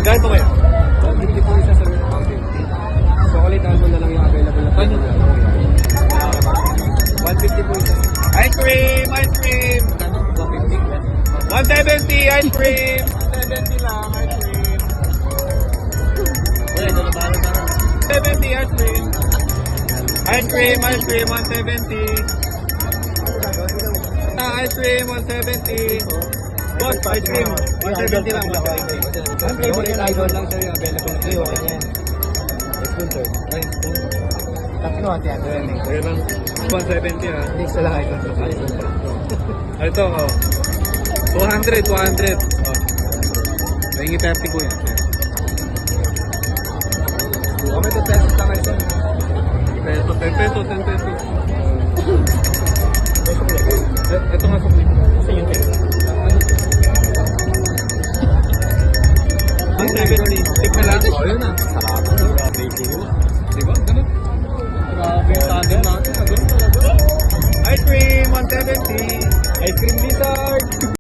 Ganito kaya? 150 po isa sa 150. Chocolate almond na lang yung available na po. 150 po isa. Ice cream! Ice cream! 170 ice cream! 170 lang, ice cream. Wala, ito na ba? 70 ice cream! Ice cream! Ice cream! 170! Ice cream! 170! Boss, ice cream! 170 lang. Ang favorite idol lang sir yung available na po. Okay yan. Spoon sir. Tatlo at yan. Kaya lang, 170 ah. Hindi sa lang idol. Ito, oh. 200, 200. Oh. May 30 po yan. Okay, ito pesos lang kayo sir. Peso, 10 peso, 10 peso. Ito nga sukli. Kasi yun kayo. Ang 70. Tip na lang. Oh, yun ah. Sarap. Diba? Ganun. Grabe yung tandem natin. Ganun talaga. Ice cream, 170.